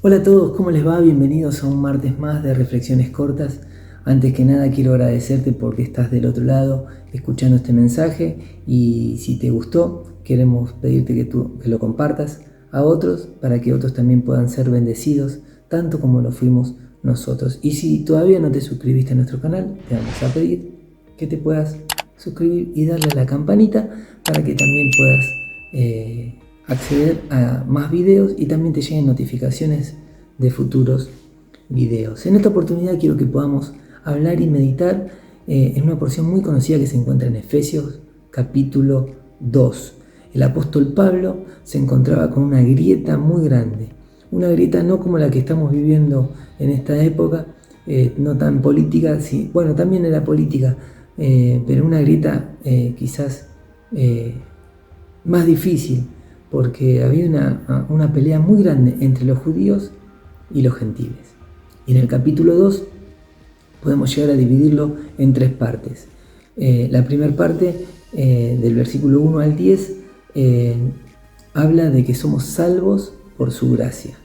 Hola a todos, ¿cómo les va? Bienvenidos a un martes más de Reflexiones Cortas. Antes que nada quiero agradecerte porque estás del otro lado escuchando este mensaje y si te gustó queremos pedirte que lo compartas a otros para que otros también puedan ser bendecidos tanto como lo fuimos nosotros. Y si todavía no te suscribiste a nuestro canal, te vamos a pedir que te puedas suscribir y darle a la campanita para que también puedas acceder a más videos y también te lleguen notificaciones de futuros videos. En esta oportunidad quiero que podamos hablar y meditar en una porción muy conocida que se encuentra en Efesios capítulo 2. El apóstol Pablo se encontraba con una grieta muy grande, una grieta no como la que estamos viviendo en esta época, no tan política, sí, bueno, también era política, pero una grieta quizás más difícil, porque había una pelea muy grande entre los judíos y los gentiles. Y en el capítulo 2 podemos llegar a dividirlo en tres partes. La primera parte, del versículo 1 al 10, habla de que somos salvos por su gracia.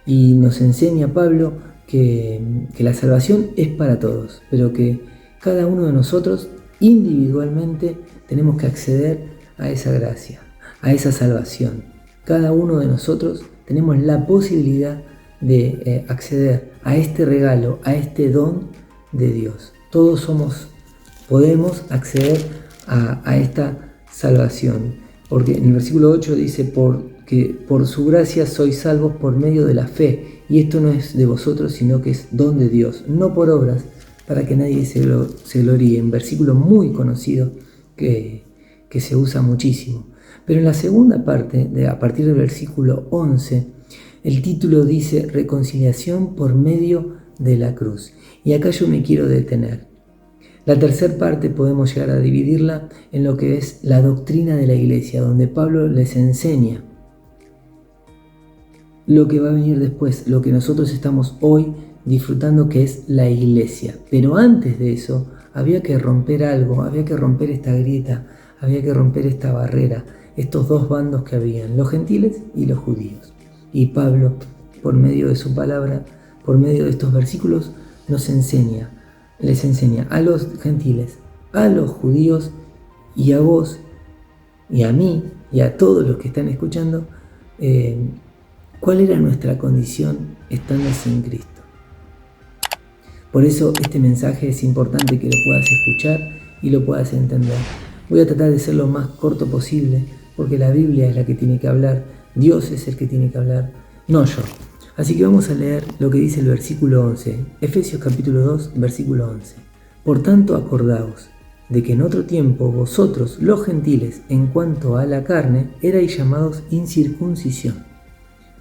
Y nos enseña Pablo que la salvación es para todos, pero que cada uno de nosotros individualmente tenemos que acceder a esa gracia, a esa salvación. Cada uno de nosotros tenemos la posibilidad de acceder a este regalo, a este don de Dios. Todos podemos acceder a esta salvación, porque en el versículo 8 dice: porque por su gracia sois salvos por medio de la fe, y esto no es de vosotros, sino que es don de Dios, no por obras, para que nadie se gloríe. Un versículo muy conocido que se usa muchísimo. Pero en la segunda parte, a partir del versículo 11, el título dice reconciliación por medio de la cruz. Y acá yo me quiero detener. La tercera parte podemos llegar a dividirla en lo que es la doctrina de la iglesia, donde Pablo les enseña lo que va a venir después, lo que nosotros estamos hoy disfrutando, que es la iglesia. Pero antes de eso había que romper algo, había que romper esta grieta, había que romper esta barrera, estos dos bandos que habían, los gentiles y los judíos. Y Pablo, por medio de su palabra, por medio de estos versículos, les enseña a los gentiles, a los judíos y a vos y a mí y a todos los que están escuchando, cuál era nuestra condición estando sin Cristo. Por eso este mensaje es importante que lo puedas escuchar y lo puedas entender. Voy a tratar de ser lo más corto posible, porque la Biblia es la que tiene que hablar, Dios es el que tiene que hablar, no yo. Así que vamos a leer lo que dice el versículo 11, Efesios capítulo 2, versículo 11. Por tanto, acordaos de que en otro tiempo vosotros, los gentiles, en cuanto a la carne, erais llamados incircuncisión,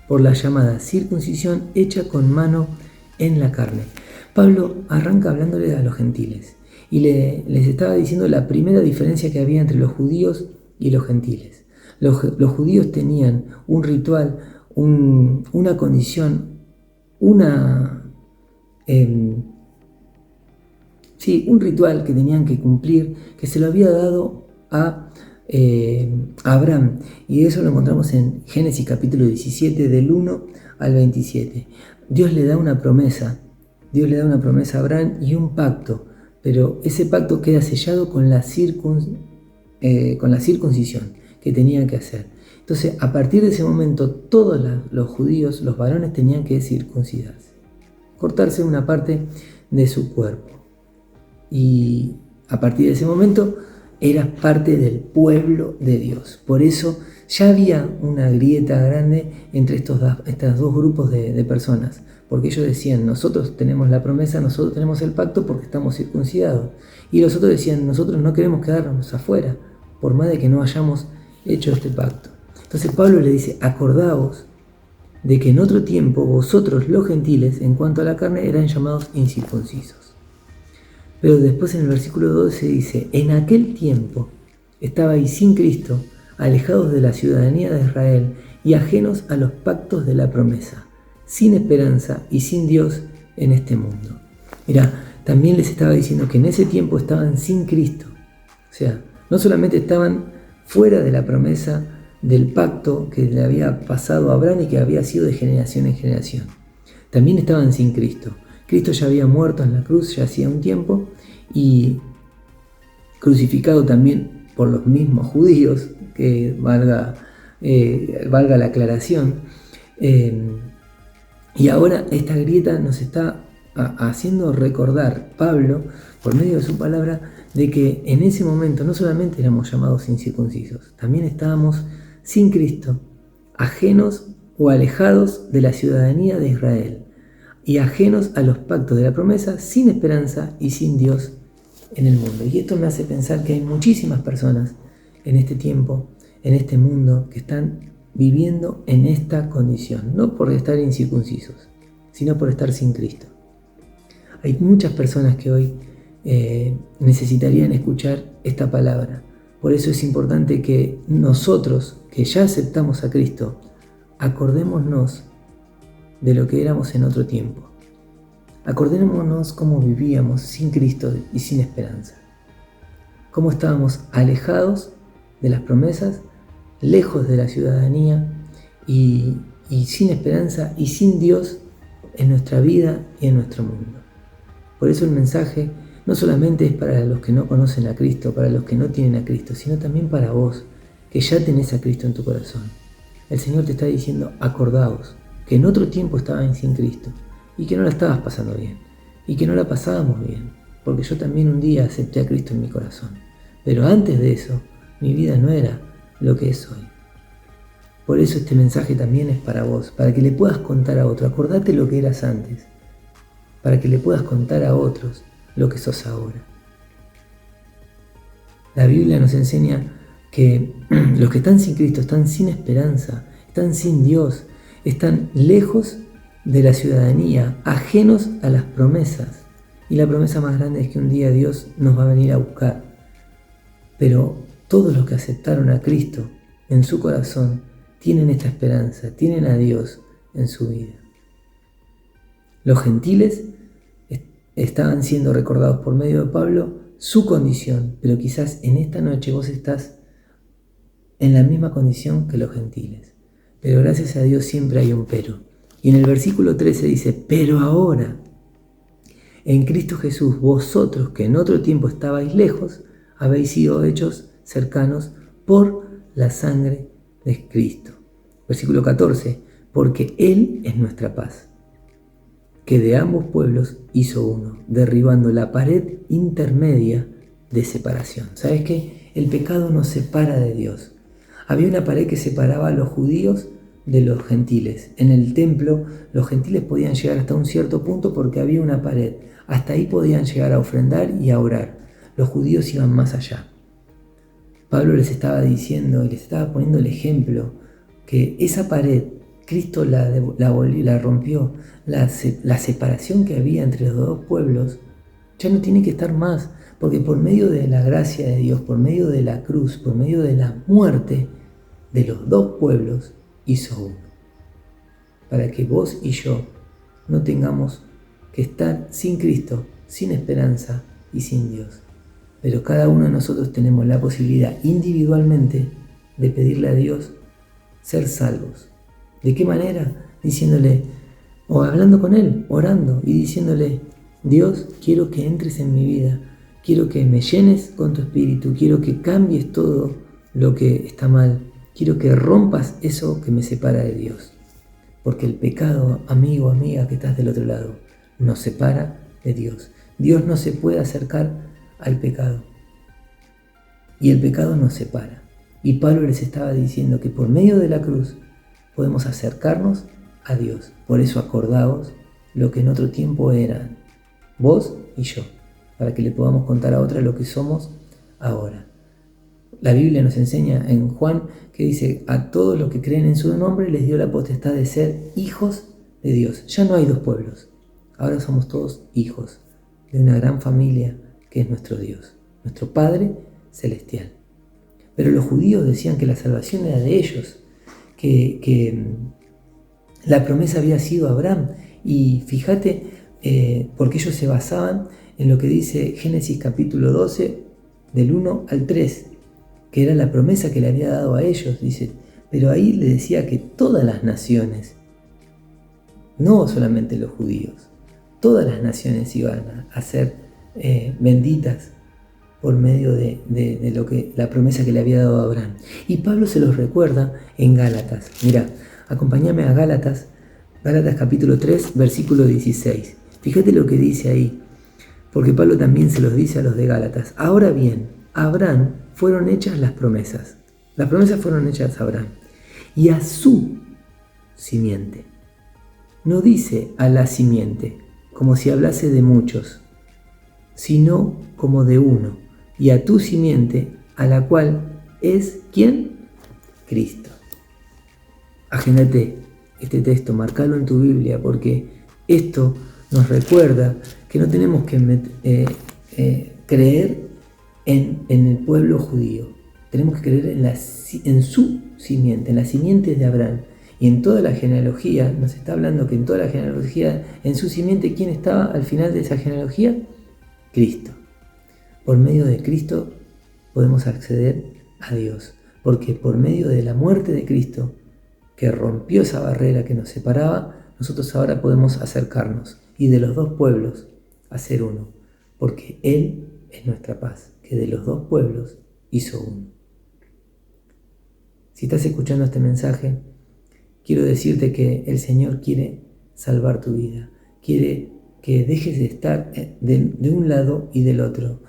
por la llamada circuncisión hecha con mano en la carne. Pablo arranca hablándole a los gentiles y les estaba diciendo la primera diferencia que había entre los judíos y los gentiles. Los judíos tenían un ritual, una condición, un ritual que tenían que cumplir, que se lo había dado a Abraham, y eso lo encontramos en Génesis capítulo 17 del 1 al 27. Dios le da una promesa a Abraham y un pacto, pero ese pacto queda sellado con la circuncisión que tenían que hacer. Entonces, a partir de ese momento, todos los judíos, los varones, tenían que circuncidarse, cortarse una parte de su cuerpo. Y a partir de ese momento, eras parte del pueblo de Dios. Por eso ya había una grieta grande entre estos dos grupos de personas, porque ellos decían: nosotros tenemos la promesa, nosotros tenemos el pacto porque estamos circuncidados. Y los otros decían: nosotros no queremos quedarnos afuera, por más de que no hayamos hecho este pacto. Entonces Pablo le dice: acordaos de que en otro tiempo vosotros, los gentiles, en cuanto a la carne, eran llamados incircuncisos. Pero después en el versículo 12 dice: en aquel tiempo estabais sin Cristo, alejados de la ciudadanía de Israel y ajenos a los pactos de la promesa, sin esperanza y sin Dios en este mundo. Mirá, también les estaba diciendo que en ese tiempo estaban sin Cristo. O sea, no solamente estaban fuera de la promesa del pacto que le había pasado a Abraham y que había sido de generación en generación. También estaban sin Cristo. Cristo ya había muerto en la cruz ya hacía un tiempo y crucificado también por los mismos judíos, que valga la aclaración. Y ahora esta grieta nos está haciendo recordar Pablo, por medio de su palabra, de que en ese momento no solamente éramos llamados incircuncisos, también estábamos sin Cristo, ajenos o alejados de la ciudadanía de Israel y ajenos a los pactos de la promesa, sin esperanza y sin Dios en el mundo. Y esto me hace pensar que hay muchísimas personas en este tiempo, en este mundo, que están viviendo en esta condición, no por estar incircuncisos, sino por estar sin Cristo. Hay muchas personas que hoy necesitarían escuchar esta palabra. Por eso es importante que nosotros, que ya aceptamos a Cristo, acordémonos de lo que éramos en otro tiempo. Acordémonos cómo vivíamos sin Cristo y sin esperanza. Cómo estábamos alejados de las promesas, lejos de la ciudadanía y sin esperanza y sin Dios en nuestra vida y en nuestro mundo. Por eso el mensaje no solamente es para los que no conocen a Cristo, para los que no tienen a Cristo, sino también para vos, que ya tenés a Cristo en tu corazón. El Señor te está diciendo, acordaos, que en otro tiempo estabas sin Cristo y que no la estabas pasando bien y que no la pasábamos bien, porque yo también un día acepté a Cristo en mi corazón. Pero antes de eso, mi vida no era lo que es hoy. Por eso este mensaje también es para vos, para que le puedas contar a otro. Acordate lo que eras antes, para que le puedas contar a otros lo que sos ahora. La Biblia nos enseña que los que están sin Cristo están sin esperanza, están sin Dios, están lejos de la ciudadanía, ajenos a las promesas. Y la promesa más grande es que un día Dios nos va a venir a buscar. Pero todos los que aceptaron a Cristo en su corazón tienen esta esperanza, tienen a Dios en su vida. Los gentiles estaban siendo recordados por medio de Pablo su condición, pero quizás en esta noche vos estás en la misma condición que los gentiles. Pero gracias a Dios siempre hay un pero. Y en el versículo 13 dice, pero ahora, en Cristo Jesús, vosotros que en otro tiempo estabais lejos, habéis sido hechos cercanos por la sangre de Cristo. Versículo 14, porque Él es nuestra paz, que de ambos pueblos hizo uno, derribando la pared intermedia de separación. ¿Sabes qué? El pecado nos separa de Dios. Había una pared que separaba a los judíos de los gentiles. En el templo los gentiles podían llegar hasta un cierto punto porque había una pared. Hasta ahí podían llegar a ofrendar y a orar. Los judíos iban más allá. Pablo les estaba diciendo y les estaba poniendo el ejemplo que esa pared Cristo la rompió. La separación que había entre los dos pueblos ya no tiene que estar más, porque por medio de la gracia de Dios, por medio de la cruz, por medio de la muerte de los dos pueblos, hizo uno. Para que vos y yo no tengamos que estar sin Cristo, sin esperanza y sin Dios. Pero cada uno de nosotros tenemos la posibilidad individualmente de pedirle a Dios ser salvos. ¿De qué manera? Diciéndole, o hablando con Él, orando y diciéndole, Dios, quiero que entres en mi vida, quiero que me llenes con tu espíritu, quiero que cambies todo lo que está mal, quiero que rompas eso que me separa de Dios. Porque el pecado, amigo, amiga que estás del otro lado, nos separa de Dios. Dios no se puede acercar al pecado. Y el pecado nos separa. Y Pablo les estaba diciendo que por medio de la cruz podemos acercarnos a Dios. Por eso acordaos lo que en otro tiempo eran vos y yo, para que le podamos contar a otra lo que somos ahora. La Biblia nos enseña en Juan que dice, a todos los que creen en su nombre les dio la potestad de ser hijos de Dios. Ya no hay dos pueblos, ahora somos todos hijos de una gran familia que es nuestro Dios, nuestro Padre Celestial. Pero los judíos decían que la salvación era de ellos, que la promesa había sido a Abraham. Y fíjate, porque ellos se basaban en lo que dice Génesis capítulo 12, del 1 al 3, que era la promesa que le había dado a ellos. Dice, pero ahí le decía que todas las naciones, no solamente los judíos, todas las naciones iban a ser benditas por medio de lo que la promesa que le había dado a Abraham. Y Pablo se los recuerda en Gálatas. Mira, acompáñame a Gálatas capítulo 3, versículo 16. Fíjate lo que dice ahí, porque Pablo también se los dice a los de Gálatas. Ahora bien, a Abraham fueron hechas las promesas. Las promesas fueron hechas a Abraham y a su simiente. No dice a la simiente, como si hablase de muchos, sino como de uno, y a tu simiente, a la cual es, ¿quién? Cristo. Agéndate este texto, marcalo en tu Biblia, porque esto nos recuerda que no tenemos que creer en el pueblo judío, tenemos que creer en su simiente, en la simiente de Abraham. Y en toda la genealogía, nos está hablando que en toda la genealogía, en su simiente, ¿quién estaba al final de esa genealogía? Cristo. Por medio de Cristo podemos acceder a Dios, porque por medio de la muerte de Cristo, que rompió esa barrera que nos separaba, nosotros ahora podemos acercarnos y de los dos pueblos hacer uno, porque Él es nuestra paz, que de los dos pueblos hizo uno. Si estás escuchando este mensaje, quiero decirte que el Señor quiere salvar tu vida, quiere que dejes de estar de un lado y del otro,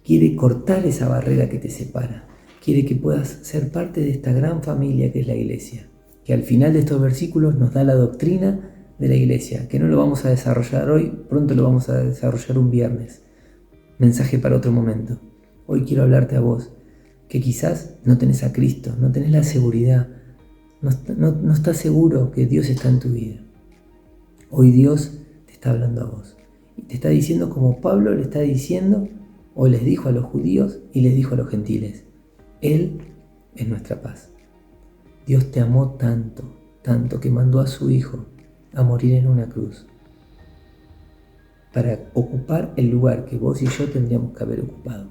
quiere cortar esa barrera que te separa, quiere que puedas ser parte de esta gran familia que es la iglesia, que al final de estos versículos nos da la doctrina de la iglesia, que no lo vamos a desarrollar hoy, pronto lo vamos a desarrollar un viernes. Mensaje para otro momento. Hoy quiero hablarte a vos, que quizás no tenés a Cristo, no tenés la seguridad, no estás seguro que Dios está en tu vida. Hoy Dios te está hablando a vos y te está diciendo como Pablo le está diciendo o les dijo a los judíos y les dijo a los gentiles: Él es nuestra paz. Dios te amó tanto, tanto que mandó a su Hijo a morir en una cruz para ocupar el lugar que vos y yo tendríamos que haber ocupado,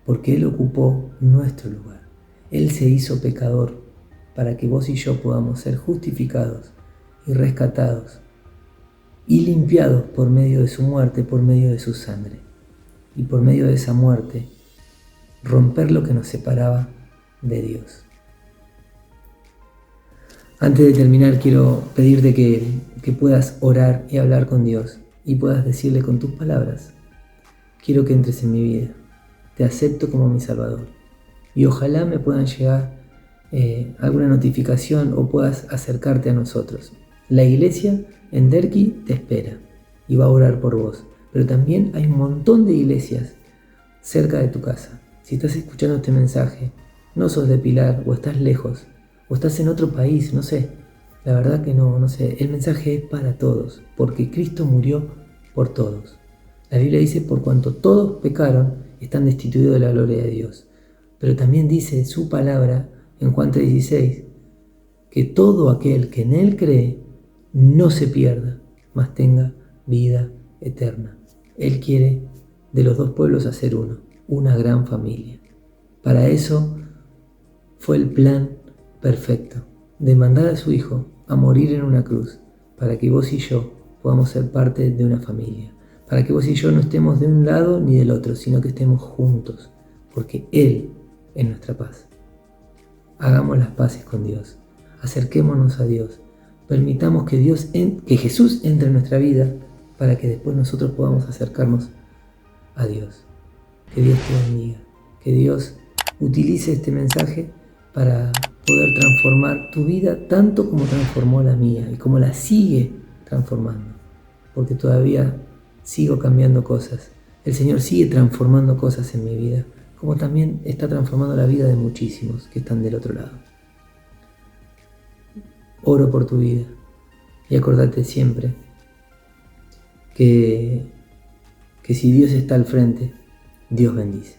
porque Él ocupó nuestro lugar. Él se hizo pecador para que vos y yo podamos ser justificados y rescatados y limpiados por medio de su muerte, por medio de su sangre. Y por medio de esa muerte, romper lo que nos separaba de Dios. Antes de terminar, quiero pedirte que puedas orar y hablar con Dios y puedas decirle con tus palabras: quiero que entres en mi vida, te acepto como mi Salvador. Y ojalá me puedan llegar alguna notificación o puedas acercarte a nosotros. La iglesia en Derqui te espera y va a orar por vos, pero también hay un montón de iglesias cerca de tu casa. Si estás escuchando este mensaje, no sos de Pilar o estás lejos o estás en otro país, no sé, la verdad que no sé, el mensaje es para todos, porque Cristo murió por todos. La Biblia dice: por cuanto todos pecaron, están destituidos de la gloria de Dios. Pero también dice su palabra en Juan 3:16, que todo aquel que en Él cree no se pierda, mas tenga vida eterna. Él quiere de los dos pueblos hacer uno, una gran familia. Para eso fue el plan perfecto, de mandar a su Hijo a morir en una cruz, para que vos y yo podamos ser parte de una familia, para que vos y yo no estemos de un lado ni del otro, sino que estemos juntos, porque Él es nuestra paz. Hagamos las paces con Dios, acerquémonos a Dios, permitamos que Jesús entre en nuestra vida para que después nosotros podamos acercarnos a Dios. Que Dios te bendiga, que Dios utilice este mensaje para poder transformar tu vida tanto como transformó la mía y como la sigue transformando, porque todavía sigo cambiando cosas. El Señor sigue transformando cosas en mi vida, como también está transformando la vida de muchísimos que están del otro lado. Oro por tu vida y acordate siempre que si Dios está al frente, Dios bendice.